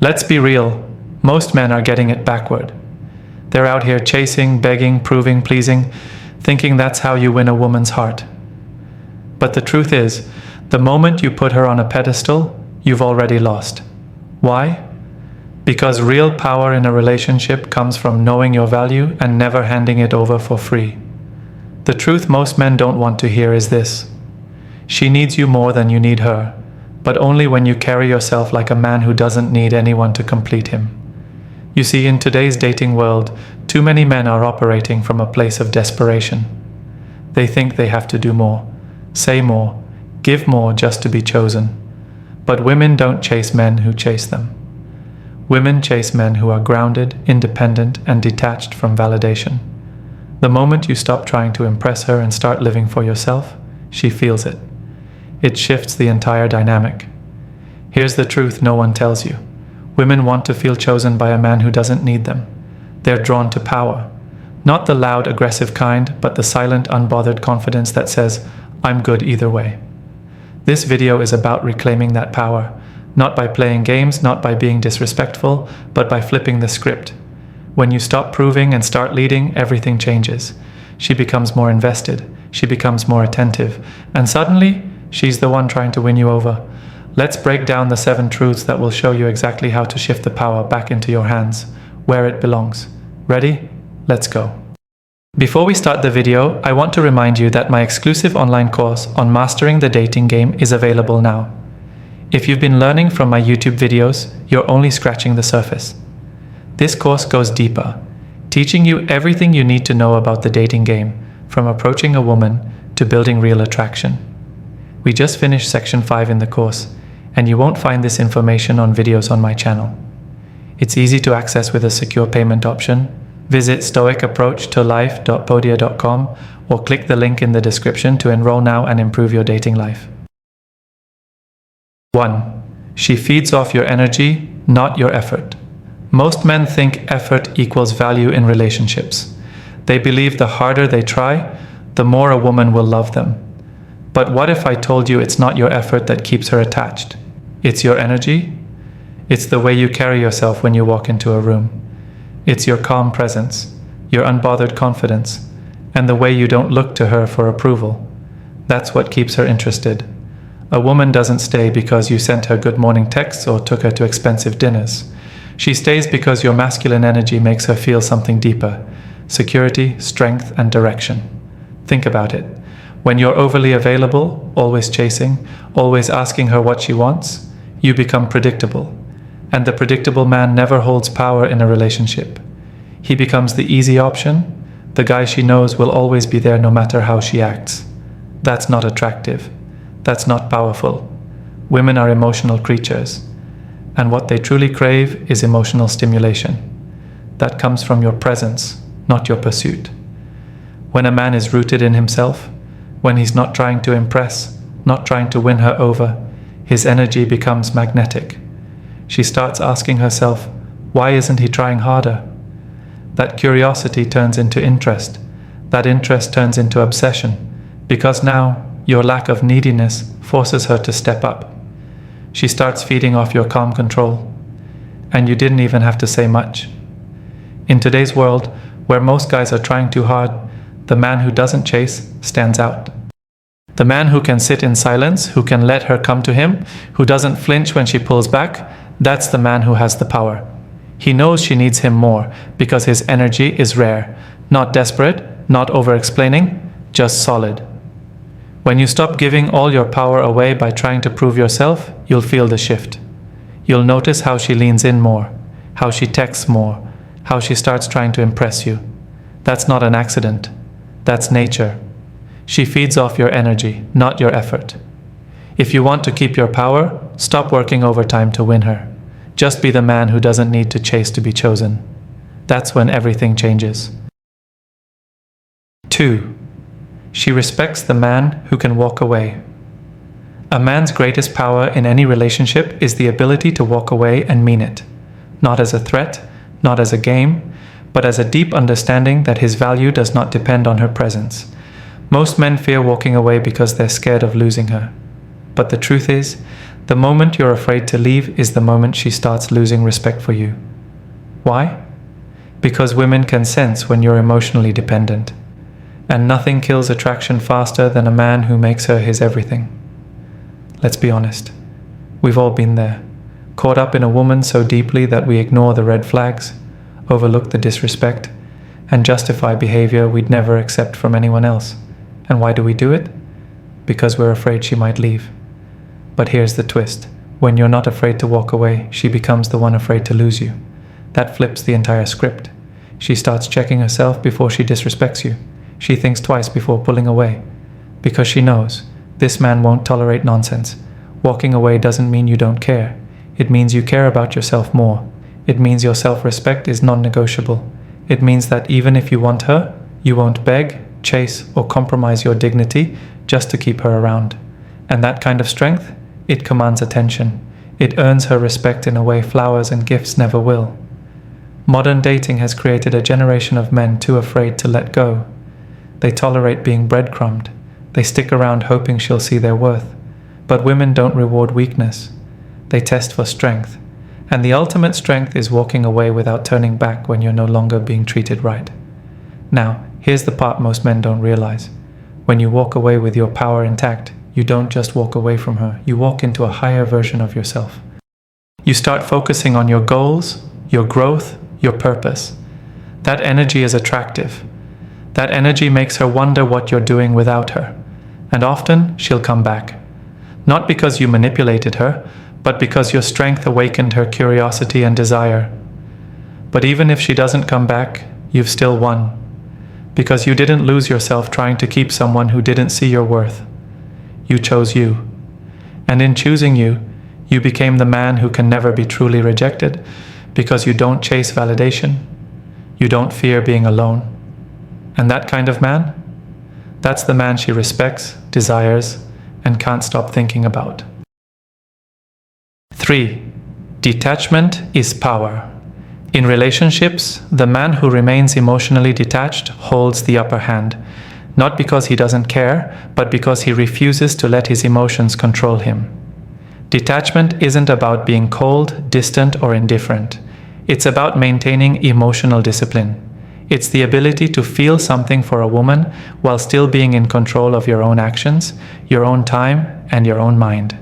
Let's be real, most men are getting it backward. They're out here chasing, begging, proving, pleasing, thinking that's how you win a woman's heart. But the truth is, the moment you put her on a pedestal, you've already lost. Why? Because real power in a relationship comes from knowing your value and never handing it over for free. The truth most men don't want to hear is this: she needs you more than you need her, but only when you carry yourself like a man who doesn't need anyone to complete him. You see, in today's dating world, too many men are operating from a place of desperation. They think they have to do more, say more, give more just to be chosen. But women don't chase men who chase them. Women chase men who are grounded, independent, and detached from validation. The moment you stop trying to impress her and start living for yourself, she feels it. It shifts the entire dynamic. Here's the truth no one tells you. Women want to feel chosen by a man who doesn't need them. They're drawn to power. Not the loud, aggressive kind, but the silent, unbothered confidence that says, "I'm good either way." This video is about reclaiming that power, not by playing games, not by being disrespectful, but by flipping the script. When you stop proving and start leading, everything changes. She becomes more invested, she becomes more attentive, and suddenly, she's the one trying to win you over. Let's break down the 7 truths that will show you exactly how to shift the power back into your hands, where it belongs. Ready? Let's go. Before we start the video, I want to remind you that my exclusive online course on mastering the dating game is available now. If you've been learning from my YouTube videos, you're only scratching the surface. This course goes deeper, teaching you everything you need to know about the dating game, from approaching a woman to building real attraction. We just finished section 5 in the course, and you won't find this information on videos on my channel. It's easy to access with a secure payment option. Visit stoicapproachtolife.podia.com or click the link in the description to enroll now and improve your dating life. 1. She feeds off your energy, not your effort. Most men think effort equals value in relationships. They believe the harder they try, the more a woman will love them. But what if I told you it's not your effort that keeps her attached? It's your energy. It's the way you carry yourself when you walk into a room. It's your calm presence, your unbothered confidence, and the way you don't look to her for approval. That's what keeps her interested. A woman doesn't stay because you sent her good morning texts or took her to expensive dinners. She stays because your masculine energy makes her feel something deeper: security, strength, and direction. Think about it. When you're overly available, always chasing, always asking her what she wants, you become predictable. And the predictable man never holds power in a relationship. He becomes the easy option, the guy she knows will always be there no matter how she acts. That's not attractive. That's not powerful. Women are emotional creatures, and what they truly crave is emotional stimulation. That comes from your presence, not your pursuit. When a man is rooted in himself, when he's not trying to impress, not trying to win her over, his energy becomes magnetic. She starts asking herself, why isn't he trying harder? That curiosity turns into interest. That interest turns into obsession, because now your lack of neediness forces her to step up. She starts feeding off your calm control, and you didn't even have to say much. In today's world, where most guys are trying too hard, the man who doesn't chase stands out. The man who can sit in silence, who can let her come to him, who doesn't flinch when she pulls back, that's the man who has the power. He knows she needs him more because his energy is rare, not desperate, not over-explaining, just solid. When you stop giving all your power away by trying to prove yourself, you'll feel the shift. You'll notice how she leans in more, how she texts more, how she starts trying to impress you. That's not an accident. That's nature. She feeds off your energy, not your effort. If you want to keep your power, stop working overtime to win her. Just be the man who doesn't need to chase to be chosen. That's when everything changes. 2. She respects the man who can walk away. A man's greatest power in any relationship is the ability to walk away and mean it. Not as a threat, not as a game, but as a deep understanding that his value does not depend on her presence. Most men fear walking away because they're scared of losing her. But the truth is, The moment you're afraid to leave is the moment she starts losing respect for you. Why? Because women can sense when you're emotionally dependent. And nothing kills attraction faster than a man who makes her his everything. Let's be honest. We've all been there, caught up in a woman so deeply that we ignore the red flags, overlook the disrespect, and justify behavior we'd never accept from anyone else. And why do we do it? Because we're afraid she might leave. But here's the twist. When you're not afraid to walk away, she becomes the one afraid to lose you. That flips the entire script. She starts checking herself before she disrespects you. She thinks twice before pulling away. Because she knows, this man won't tolerate nonsense. Walking away doesn't mean you don't care. It means you care about yourself more. It means your self-respect is non-negotiable. It means that even if you want her, you won't beg, chase, or compromise your dignity just to keep her around. And that kind of strength, it commands attention. It earns her respect in a way flowers and gifts never will. Modern dating has created a generation of men too afraid to let go. They tolerate being breadcrumbed. They stick around hoping she'll see their worth. But women don't reward weakness. They test for strength. And the ultimate strength is walking away without turning back when you're no longer being treated right. Now, here's the part most men don't realize. When you walk away with your power intact, you don't just walk away from her, you walk into a higher version of yourself. You start focusing on your goals, your growth, your purpose. That energy is attractive. That energy makes her wonder what you're doing without her. And often, she'll come back. Not because you manipulated her, but because your strength awakened her curiosity and desire. But even if she doesn't come back, you've still won. Because you didn't lose yourself trying to keep someone who didn't see your worth. You chose you. And in choosing you, you became the man who can never be truly rejected because you don't chase validation. You don't fear being alone. And that kind of man? That's the man she respects, desires, and can't stop thinking about. 3. Detachment is power. In relationships, the man who remains emotionally detached holds the upper hand, not because he doesn't care, but because he refuses to let his emotions control him. Detachment isn't about being cold, distant, or indifferent. It's about maintaining emotional discipline. It's the ability to feel something for a woman while still being in control of your own actions, your own time, and your own mind.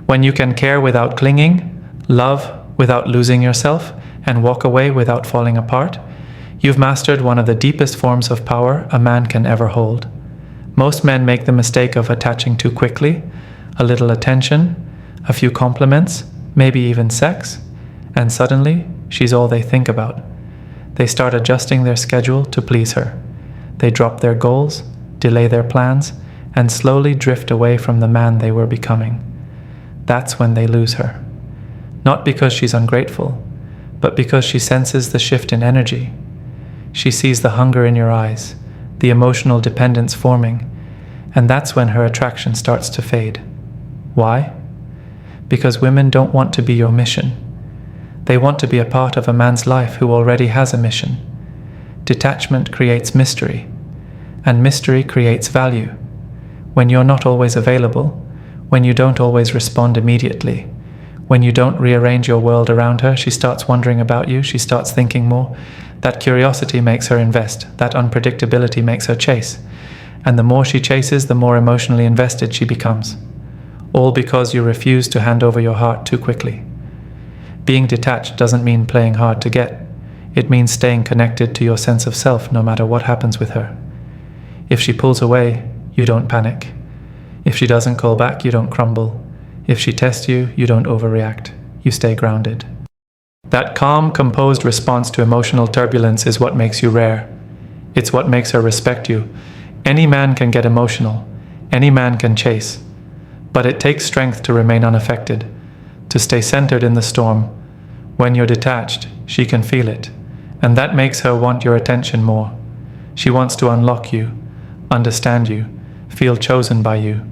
When you can care without clinging, love without losing yourself, and walk away without falling apart, you've mastered one of the deepest forms of power a man can ever hold. Most men make the mistake of attaching too quickly, a little attention, a few compliments, maybe even sex, and suddenly she's all they think about. They start adjusting their schedule to please her. They drop their goals, delay their plans, and slowly drift away from the man they were becoming. That's when they lose her. Not because she's ungrateful, but because she senses the shift in energy. She sees the hunger in your eyes, the emotional dependence forming, and that's when her attraction starts to fade. Why? Because women don't want to be your mission. They want to be a part of a man's life who already has a mission. Detachment creates mystery, and mystery creates value. When you're not always available, when you don't always respond immediately, when you don't rearrange your world around her, she starts wondering about you, she starts thinking more. That curiosity makes her invest, that unpredictability makes her chase. And the more she chases, the more emotionally invested she becomes. All because you refuse to hand over your heart too quickly. Being detached doesn't mean playing hard to get. It means staying connected to your sense of self no matter what happens with her. If she pulls away, you don't panic. If she doesn't call back, you don't crumble. If she tests you, you don't overreact. You stay grounded. That calm, composed response to emotional turbulence is what makes you rare. It's what makes her respect you. Any man can get emotional. Any man can chase. But it takes strength to remain unaffected, to stay centered in the storm. When you're detached, she can feel it. And that makes her want your attention more. She wants to unlock you, understand you, feel chosen by you.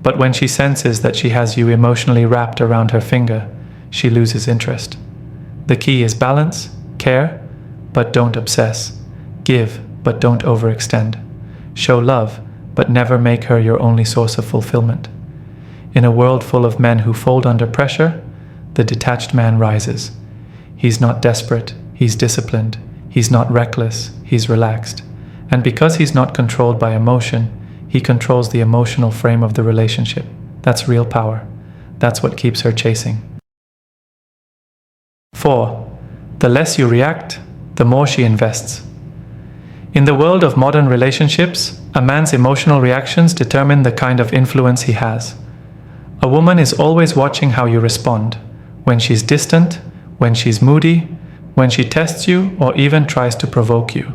But when she senses that she has you emotionally wrapped around her finger, she loses interest. The key is balance, care, but don't obsess. Give, but don't overextend. Show love, but never make her your only source of fulfillment. In a world full of men who fold under pressure, the detached man rises. He's not desperate, he's disciplined. He's not reckless, he's relaxed. And because he's not controlled by emotion, he controls the emotional frame of the relationship. That's real power. That's what keeps her chasing. 4. The less you react, the more she invests. In the world of modern relationships, a man's emotional reactions determine the kind of influence he has. A woman is always watching how you respond, when she's distant, when she's moody, when she tests you or even tries to provoke you.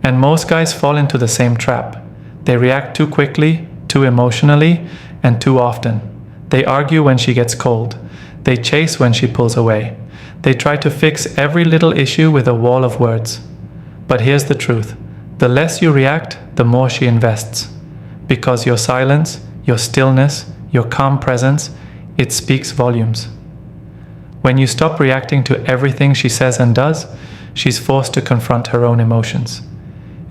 And most guys fall into the same trap. They react too quickly, too emotionally, and too often. They argue when she gets cold. They chase when she pulls away. They try to fix every little issue with a wall of words. But here's the truth. The less you react, the more she invests. Because your silence, your stillness, your calm presence, it speaks volumes. When you stop reacting to everything she says and does, she's forced to confront her own emotions.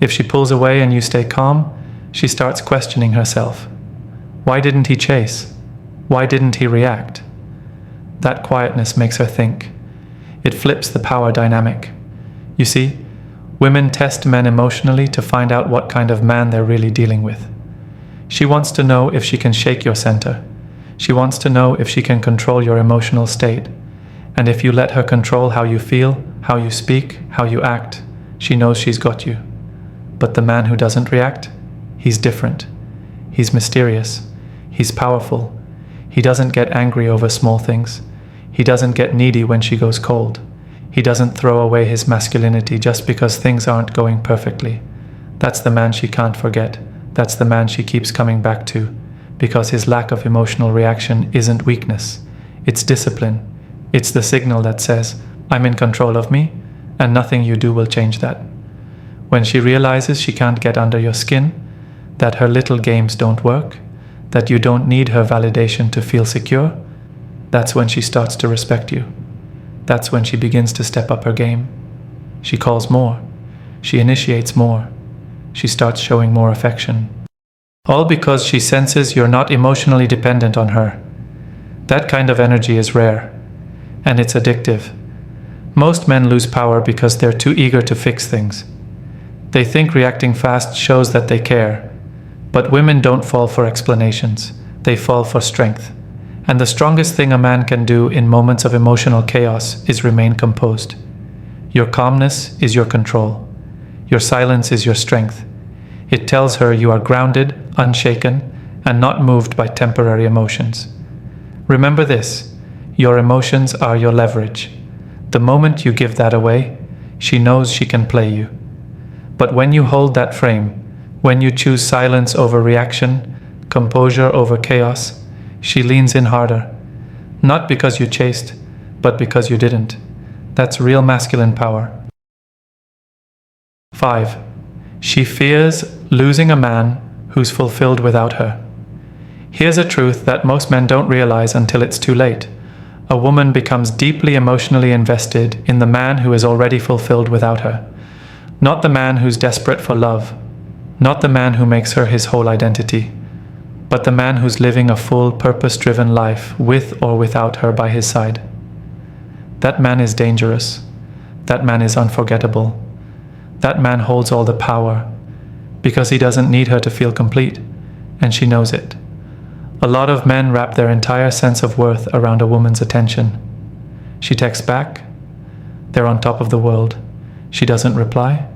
If she pulls away and you stay calm, she starts questioning herself. Why didn't he chase? Why didn't he react? That quietness makes her think. It flips the power dynamic. You see, women test men emotionally to find out what kind of man they're really dealing with. She wants to know if she can shake your center. She wants to know if she can control your emotional state. And if you let her control how you feel, how you speak, how you act, she knows she's got you. But the man who doesn't react, he's different. He's mysterious. He's powerful. He doesn't get angry over small things. He doesn't get needy when she goes cold. He doesn't throw away his masculinity just because things aren't going perfectly. That's the man she can't forget. That's the man she keeps coming back to, because his lack of emotional reaction isn't weakness. It's discipline. It's the signal that says, I'm in control of me, and nothing you do will change that. When she realizes she can't get under your skin, that her little games don't work, that you don't need her validation to feel secure, that's when she starts to respect you. That's when she begins to step up her game. She calls more. She initiates more. She starts showing more affection. All because she senses you're not emotionally dependent on her. That kind of energy is rare, and it's addictive. Most men lose power because they're too eager to fix things. They think reacting fast shows that they care. But women don't fall for explanations. They fall for strength. And the strongest thing a man can do in moments of emotional chaos is remain composed. Your calmness is your control. Your silence is your strength. It tells her you are grounded, unshaken, and not moved by temporary emotions. Remember this, your emotions are your leverage. The moment you give that away, she knows she can play you. But when you hold that frame, when you choose silence over reaction, composure over chaos, she leans in harder. Not because you chased, but because you didn't. That's real masculine power. 5. She fears losing a man who's fulfilled without her. Here's a truth that most men don't realize until it's too late. A woman becomes deeply emotionally invested in the man who is already fulfilled without her. Not the man who's desperate for love. Not the man who makes her his whole identity. But the man who's living a full, purpose-driven life with or without her by his side. That man is dangerous. That man is unforgettable. That man holds all the power because he doesn't need her to feel complete, and she knows it. A lot of men wrap their entire sense of worth around a woman's attention. She texts back. They're on top of the world. She doesn't reply.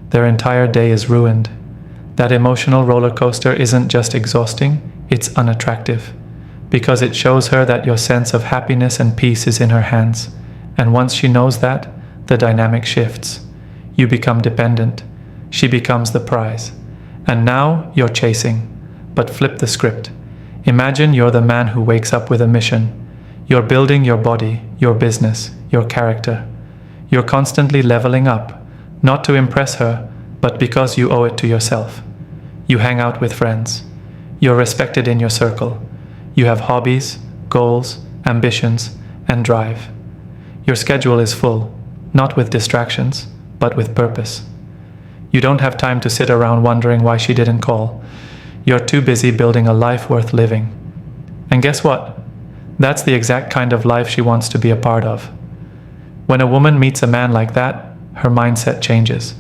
Their entire day is ruined. That emotional roller coaster isn't just exhausting, it's unattractive, because it shows her that your sense of happiness and peace is in her hands. And once she knows that, the dynamic shifts. You become dependent. She becomes the prize. And now you're chasing. But flip the script. Imagine you're the man who wakes up with a mission. You're building your body, your business, your character. You're constantly leveling up, not to impress her, but because you owe it to yourself. You hang out with friends. You're respected in your circle. You have hobbies, goals, ambitions, and drive. Your schedule is full, not with distractions, but with purpose. You don't have time to sit around wondering why she didn't call. You're too busy building a life worth living. And guess what? That's the exact kind of life she wants to be a part of. When a woman meets a man like that, her mindset changes.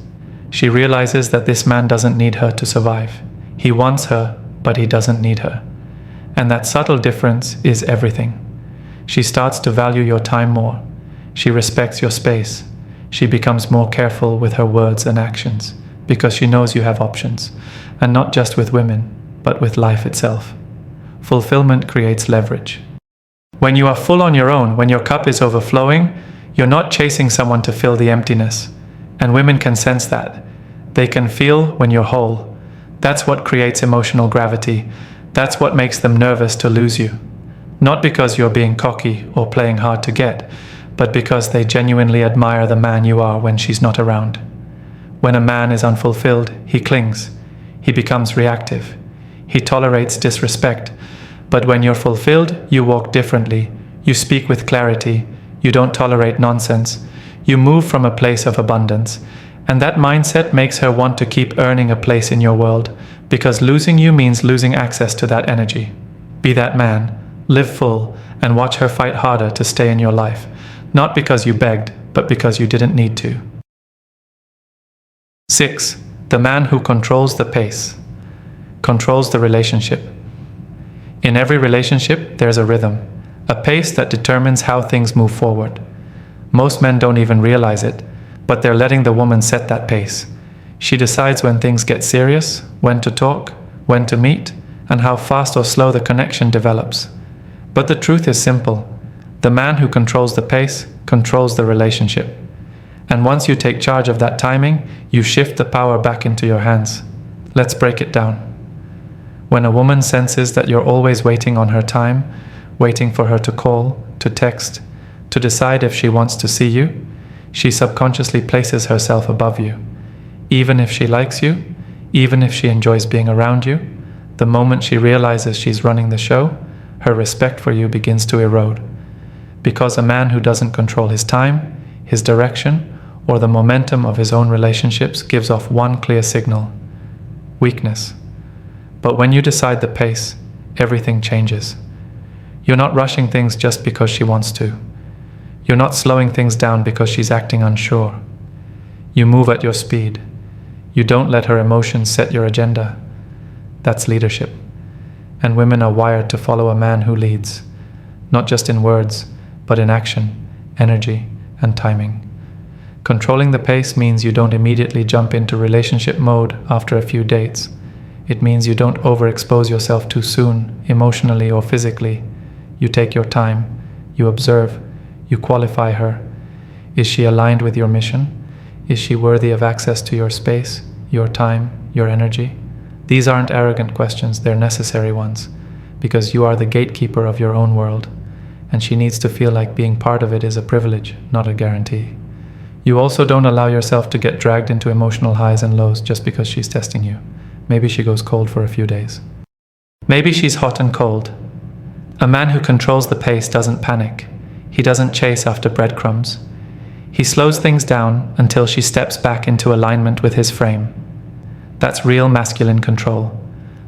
She realizes that this man doesn't need her to survive. He wants her, but he doesn't need her. And that subtle difference is everything. She starts to value your time more. She respects your space. She becomes more careful with her words and actions because she knows you have options, and not just with women, but with life itself. Fulfillment creates leverage. When you are full on your own, when your cup is overflowing, you're not chasing someone to fill the emptiness. And women can sense that. They can feel when you're whole. That's what creates emotional gravity. That's what makes them nervous to lose you. Not because you're being cocky or playing hard to get, but because they genuinely admire the man you are when she's not around. When a man is unfulfilled, he clings. He becomes reactive. He tolerates disrespect. But when you're fulfilled, you walk differently. You speak with clarity. You don't tolerate nonsense. You move from a place of abundance. And that mindset makes her want to keep earning a place in your world, because losing you means losing access to that energy. Be that man, live full, and watch her fight harder to stay in your life. Not because you begged, but because you didn't need to. 6. The man who controls the pace. Controls the relationship. In every relationship, there's a rhythm, a pace that determines how things move forward. Most men don't even realize it, but they're letting the woman set that pace. She decides when things get serious, when to talk, when to meet, and how fast or slow the connection develops. But the truth is simple. The man who controls the pace controls the relationship. And once you take charge of that timing, you shift the power back into your hands. Let's break it down. When a woman senses that you're always waiting on her time, waiting for her to call, to text, to decide if she wants to see you, she subconsciously places herself above you. Even if she likes you, even if she enjoys being around you, the moment she realizes she's running the show, her respect for you begins to erode. Because a man who doesn't control his time, his direction, or the momentum of his own relationships gives off one clear signal: weakness. But when you decide the pace, everything changes. You're not rushing things just because she wants to. You're not slowing things down because she's acting unsure. You move at your speed. You don't let her emotions set your agenda. That's leadership. And women are wired to follow a man who leads, not just in words, but in action, energy, and timing. Controlling the pace means you don't immediately jump into relationship mode after a few dates. It means you don't overexpose yourself too soon, emotionally or physically. You take your time, you observe, you qualify her. Is she aligned with your mission? Is she worthy of access to your space, your time, your energy? These aren't arrogant questions, they're necessary ones, because you are the gatekeeper of your own world, and she needs to feel like being part of it is a privilege, not a guarantee. You also don't allow yourself to get dragged into emotional highs and lows just because she's testing you. Maybe she goes cold for a few days. Maybe she's hot and cold. A man who controls the pace doesn't panic. He doesn't chase after breadcrumbs. He slows things down until she steps back into alignment with his frame. That's real masculine control.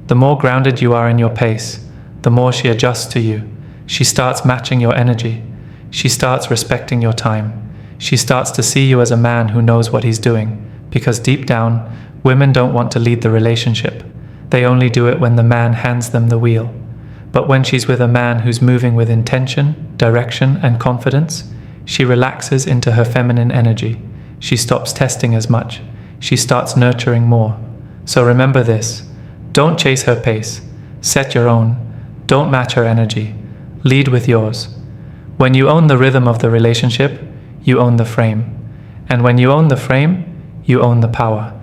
The more grounded you are in your pace, the more she adjusts to you. She starts matching your energy. She starts respecting your time. She starts to see you as a man who knows what he's doing, because deep down, women don't want to lead the relationship. They only do it when the man hands them the wheel. But when she's with a man who's moving with intention, direction, and confidence, she relaxes into her feminine energy. She stops testing as much. She starts nurturing more. So remember this: don't chase her pace. Set your own. Don't match her energy. Lead with yours. When you own the rhythm of the relationship, you own the frame. And when you own the frame, you own the power.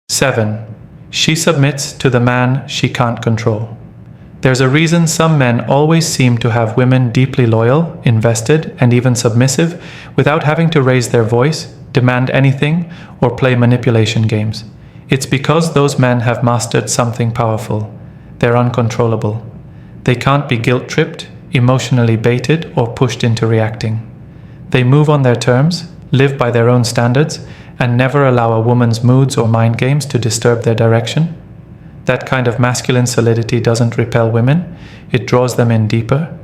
7. She submits to the man she can't control. There's a reason some men always seem to have women deeply loyal, invested, and even submissive without having to raise their voice, demand anything, or play manipulation games. It's because those men have mastered something powerful. They're uncontrollable. They can't be guilt-tripped, emotionally baited, or pushed into reacting. They move on their terms, live by their own standards, and never allow a woman's moods or mind games to disturb their direction. That kind of masculine solidity doesn't repel women, it draws them in deeper.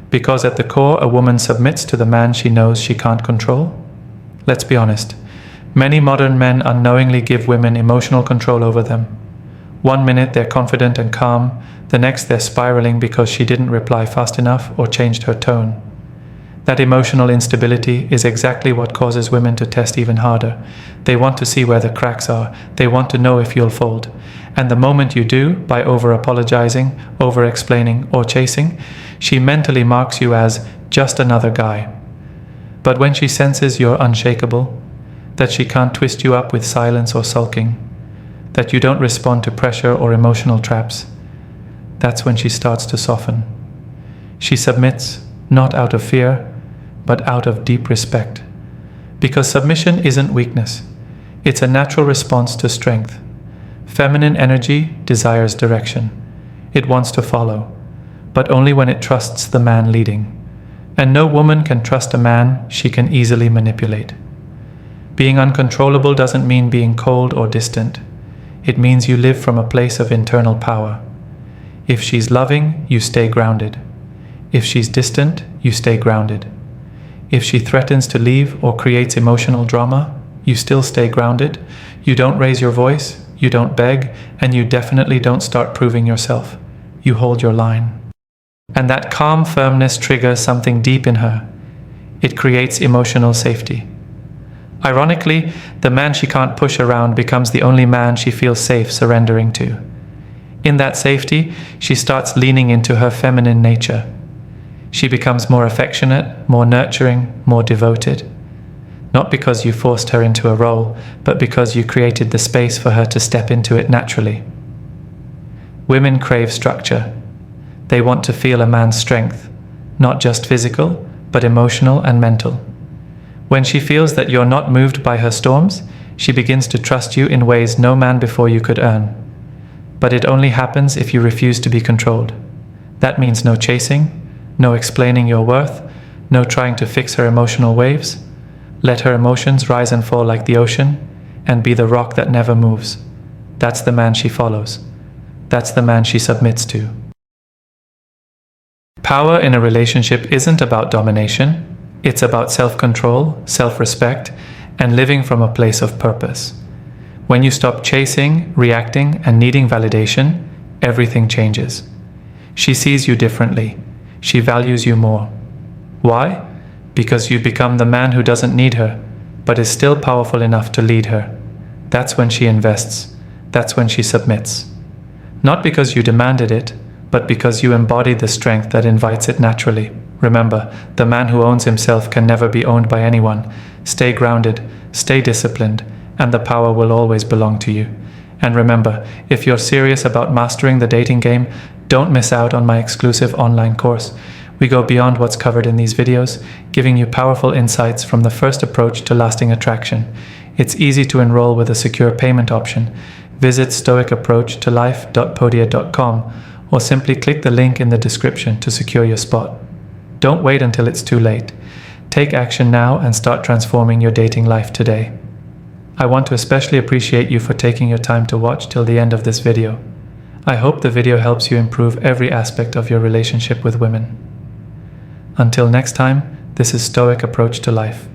Because at the core, a woman submits to the man she knows she can't control. Let's be honest, many modern men unknowingly give women emotional control over them. One minute they're confident and calm, the next they're spiraling because she didn't reply fast enough or changed her tone. That emotional instability is exactly what causes women to test even harder. They want to see where the cracks are, they want to know if you'll fold. And the moment you do, by over-apologizing, over-explaining, or chasing, she mentally marks you as just another guy. But when she senses you're unshakable, that she can't twist you up with silence or sulking, that you don't respond to pressure or emotional traps, that's when she starts to soften. She submits, not out of fear, but out of deep respect. Because submission isn't weakness, it's a natural response to strength. Feminine energy desires direction. It wants to follow, but only when it trusts the man leading. And no woman can trust a man she can easily manipulate. Being uncontrollable doesn't mean being cold or distant. It means you live from a place of internal power. If she's loving, you stay grounded. If she's distant, you stay grounded. If she threatens to leave or creates emotional drama, you still stay grounded. You don't raise your voice, you don't beg, and you definitely don't start proving yourself. You hold your line. And that calm firmness triggers something deep in her. It creates emotional safety. Ironically, the man she can't push around becomes the only man she feels safe surrendering to. In that safety, she starts leaning into her feminine nature. She becomes more affectionate, more nurturing, more devoted. Not because you forced her into a role, but because you created the space for her to step into it naturally. Women crave structure. They want to feel a man's strength, not just physical, but emotional and mental. When she feels that you're not moved by her storms, she begins to trust you in ways no man before you could earn. But it only happens if you refuse to be controlled. That means no chasing, no explaining your worth, no trying to fix her emotional waves. Let her emotions rise and fall like the ocean, and be the rock that never moves. That's the man she follows. That's the man she submits to. Power in a relationship isn't about domination. It's about self-control, self-respect, and living from a place of purpose. When you stop chasing, reacting, and needing validation, everything changes. She sees you differently. She values you more. Why? Because you become the man who doesn't need her, but is still powerful enough to lead her. That's when she invests. That's when she submits. Not because you demanded it, but because you embody the strength that invites it naturally. Remember, the man who owns himself can never be owned by anyone. Stay grounded, stay disciplined, and the power will always belong to you. And remember, if you're serious about mastering the dating game, don't miss out on my exclusive online course. We go beyond what's covered in these videos, giving you powerful insights from the first approach to lasting attraction. It's easy to enroll with a secure payment option. Visit stoicapproachtolife.podia.com or simply click the link in the description to secure your spot. Don't wait until it's too late. Take action now and start transforming your dating life today. I want to especially appreciate you for taking your time to watch till the end of this video. I hope the video helps you improve every aspect of your relationship with women. Until next time, this is Stoic Approach to Life.